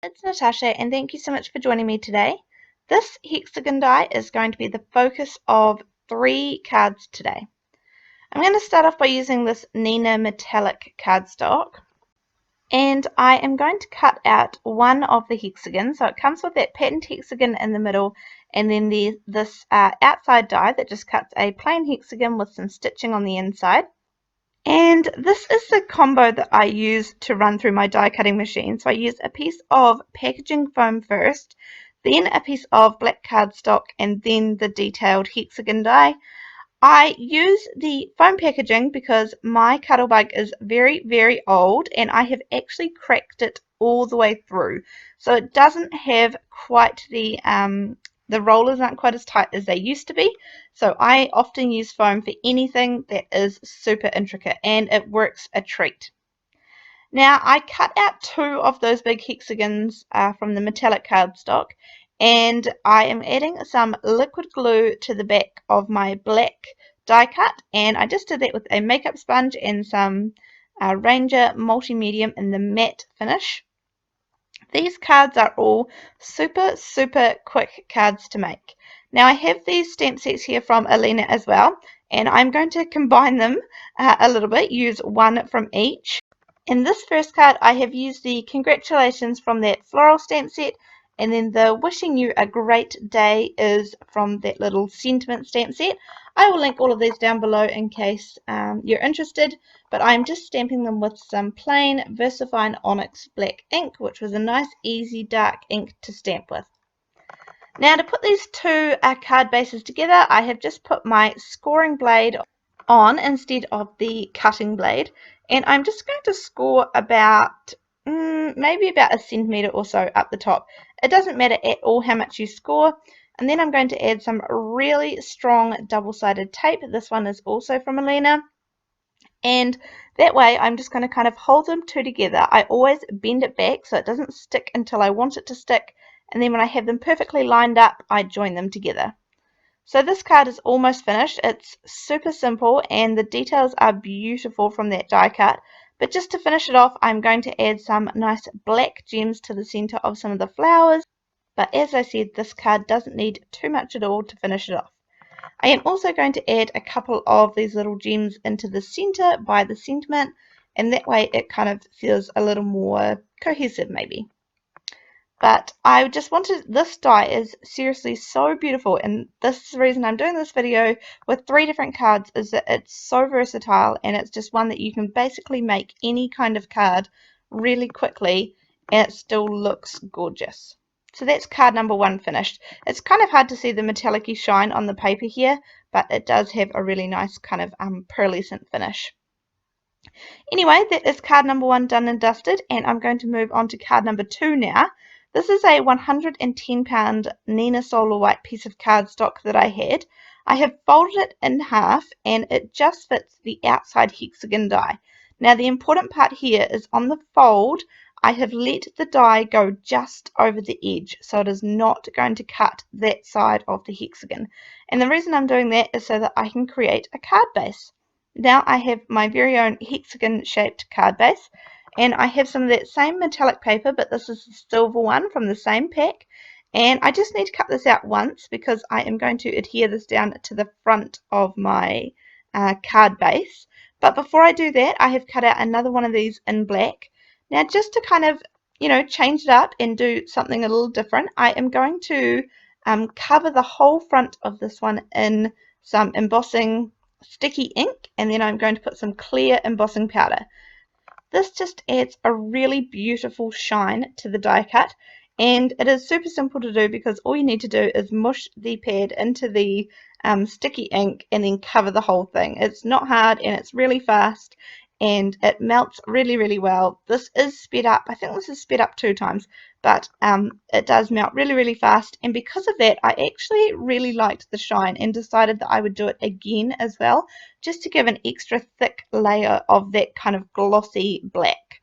It's Natasha and thank you so much for joining me today. This hexagon die is going to be the focus of 3 cards today. I'm going to start off by using this Nina metallic cardstock, and I am going to cut out one of the hexagons. So it comes with that patterned hexagon in the middle, and then this outside die that just cuts a plain hexagon with some stitching on the inside. And this is the combo that I use to run through my die cutting machine. So I use a piece of packaging foam first, then a piece of black cardstock, and then the detailed hexagon die. I use the foam packaging because my Cuttlebug is very, very old and I have actually cracked it all the way through. So it doesn't have quite the rollers aren't quite as tight as they used to be. So I often use foam for anything that is super intricate, and it works a treat. Now I cut out 2 of those big hexagons from the metallic cardstock, and I am adding some liquid glue to the back of my black die cut, and I just did that with a makeup sponge and some Ranger Multi-Medium in the matte finish. These cards are all super quick cards to make. Now I have these stamp sets here from Alina as well, and I'm going to combine them a little bit, use one from each. In this first card I have used the congratulations from that floral stamp set, and then the wishing you a great day is from that little sentiment stamp set. I will link all of these down below in case you're interested, but I'm just stamping them with some plain VersaFine Onyx black ink, which was a nice easy dark ink to stamp with. Now to put these 2 card bases together, I have just put my scoring blade on instead of the cutting blade, and I'm just going to score about maybe about a centimetre or so up the top. It doesn't matter at all how much you score. And then I'm going to add some really strong double-sided tape. This one is also from Alina. And that way I'm just going to kind of hold them 2 together. I always bend it back so it doesn't stick until I want it to stick. And then when I have them perfectly lined up, I join them together. So this card is almost finished. It's super simple and the details are beautiful from that die cut. But just to finish it off, I'm going to add some nice black gems to the center of some of the flowers. But as I said, this card doesn't need too much at all to finish it off. I am also going to add a couple of these little gems into the center by the sentiment, and that way it kind of feels a little more cohesive maybe. But I just wanted, this die is seriously so beautiful, and this is the reason I'm doing this video with 3 different cards, is that it's so versatile and it's just one that you can basically make any kind of card really quickly and it still looks gorgeous. So that's card number 1 finished. It's kind of hard to see the metallic-y shine on the paper here, but it does have a really nice kind of pearlescent finish. Anyway, that is card number 1 done and dusted, and I'm going to move on to card number 2 now. This is a 110-pound Nina Solar White piece of cardstock that I had. I have folded it in half and it just fits the outside hexagon die. Now the important part here is on the fold, I have let the die go just over the edge, so it is not going to cut that side of the hexagon. And the reason I'm doing that is so that I can create a card base. Now I have my very own hexagon shaped card base, and I have some of that same metallic paper, but this is the silver one from the same pack, and I just need to cut this out once because I am going to adhere this down to the front of my card base. But before I do that, I have cut out another one of these in black. Now just to kind of, change it up and do something a little different, I am going to cover the whole front of this one in some embossing sticky ink, and then I'm going to put some clear embossing powder. This just adds a really beautiful shine to the die cut, and it is super simple to do because all you need to do is mush the pad into the sticky ink and then cover the whole thing. It's not hard and it's really fast and it melts really well. This is sped up. I think this is sped up 2 times, but it does melt really fast, and because of that I actually really liked the shine and decided that I would do it again as well, just to give an extra thick layer of that kind of glossy black.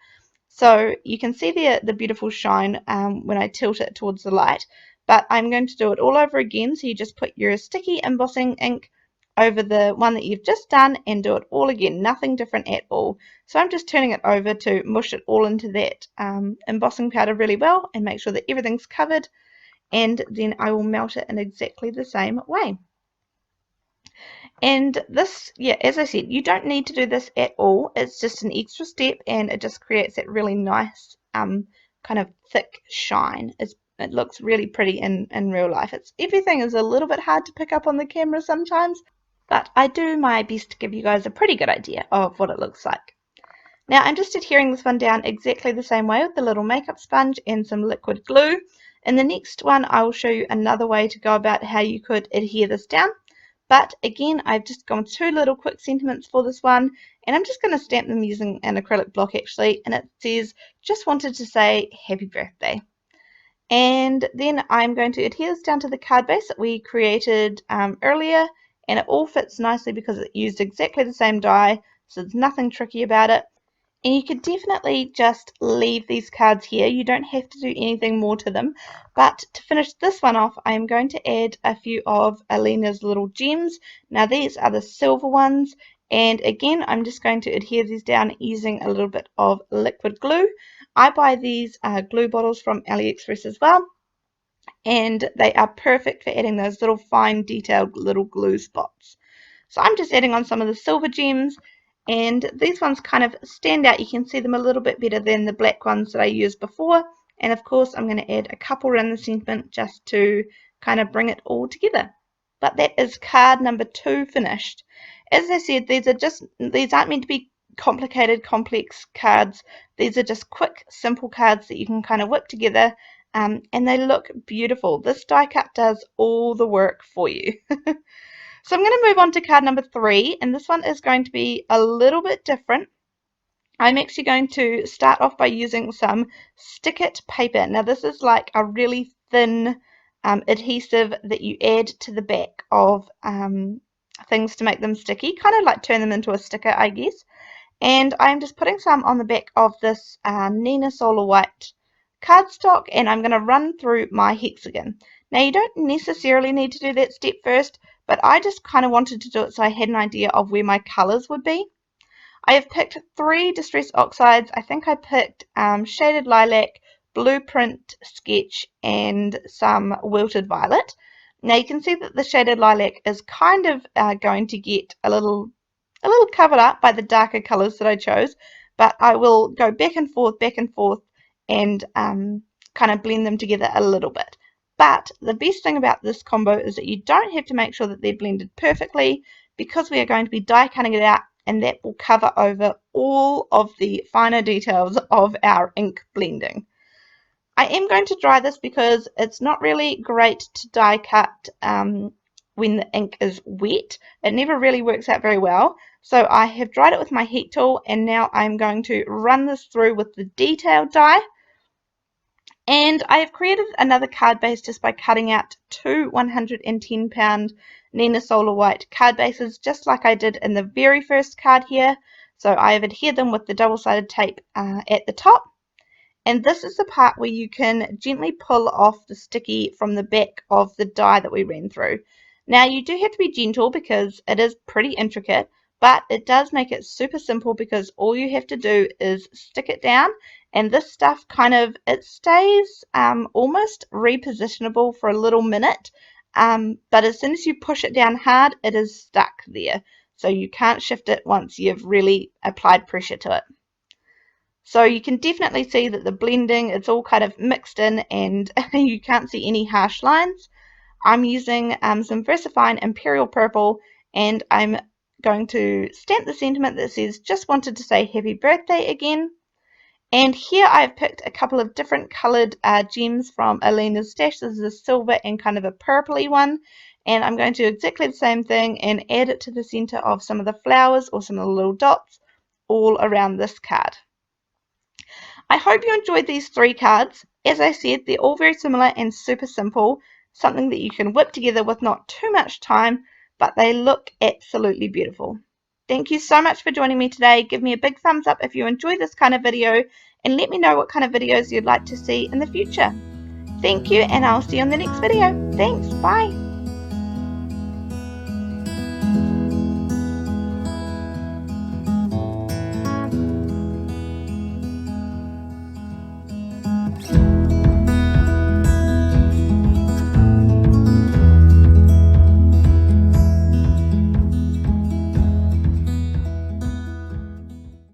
So you can see the beautiful shine when I tilt it towards the light, but I'm going to do it all over again. So you just put your sticky embossing ink over the one that you've just done and do it all again, nothing different at all. So I'm just turning it over to mush it all into that embossing powder really well and make sure that everything's covered, and then I will melt it in exactly the same way. And this, yeah, as I said, you don't need to do this at all. It's just an extra step, and it just creates that really nice kind of thick shine. It looks really pretty in real life. Everything is a little bit hard to pick up on the camera sometimes, but I do my best to give you guys a pretty good idea of what it looks like. Now I'm just adhering this one down exactly the same way with the little makeup sponge and some liquid glue. In the next one I will show you another way to go about how you could adhere this down. But again, I've just gone 2 little quick sentiments for this one, and I'm just going to stamp them using an acrylic block actually, and it says, just wanted to say happy birthday. And then I'm going to adhere this down to the card base that we created earlier, and it all fits nicely because it used exactly the same die, so there's nothing tricky about it. And you could definitely just leave these cards here. You don't have to do anything more to them. But to finish this one off, I am going to add a few of Alina's little gems. Now these are the silver ones. And again, I'm just going to adhere these down using a little bit of liquid glue. I buy these glue bottles from Aliexpress as well. And they are perfect for adding those little fine detailed little glue spots. So I'm just adding on some of the silver gems, and these ones kind of stand out. You can see them a little bit better than the black ones that I used before. And of course I'm going to add a couple around the sentiment just to kind of bring it all together. But that is card number 2 finished. As I said, these aren't meant to be complicated, complex cards. These are just quick, simple cards that you can kind of whip together, and they look beautiful. This die cut does all the work for you. So I'm going to move on to card number 3, and this one is going to be a little bit different. I'm actually going to start off by using some Stick It paper. Now this is like a really thin adhesive that you add to the back of things to make them sticky, kind of like turn them into a sticker, I guess. And I'm just putting some on the back of this Nina Solar White cardstock, and I'm going to run through my hexagon. Now you don't necessarily need to do that step first, but I just kind of wanted to do it so I had an idea of where my colours would be. I have picked 3 distress oxides. I think I picked Shaded Lilac, Blueprint Sketch, and some Wilted Violet. Now you can see that the Shaded Lilac is kind of going to get a little covered up by the darker colours that I chose, but I will go back and forth, and kind of blend them together a little bit. But the best thing about this combo is that you don't have to make sure that they're blended perfectly, because we are going to be die cutting it out, and that will cover over all of the finer details of our ink blending. I am going to dry this because it's not really great to die cut when the ink is wet. It never really works out very well. So I have dried it with my heat tool, and now I'm going to run this through with the detailed die. And I have created another card base just by cutting out 2 110-pound Nina Solar White card bases, just like I did in the very first card here. So I have adhered them with the double-sided tape at the top. And this is the part where you can gently pull off the sticky from the back of the die that we ran through. Now you do have to be gentle because it is pretty intricate, but it does make it super simple because all you have to do is stick it down, and this stuff it stays almost repositionable for a little minute, but as soon as you push it down hard, it is stuck there. So you can't shift it once you've really applied pressure to it. So you can definitely see that the blending, it's all kind of mixed in, and you can't see any harsh lines. I'm using some VersaFine Imperial Purple, and I'm going to stamp the sentiment that says, just wanted to say happy birthday again. And here I've picked a couple of different coloured gems from Alina's stash. This is a silver and kind of a purpley one. And I'm going to do exactly the same thing and add it to the centre of some of the flowers or some of the little dots all around this card. I hope you enjoyed these 3 cards. As I said, they're all very similar and super simple, something that you can whip together with not too much time, but they look absolutely beautiful. Thank you so much for joining me today. Give me a big thumbs up if you enjoy this kind of video, and let me know what kind of videos you'd like to see in the future. Thank you, and I'll see you on the next video. Thanks, bye.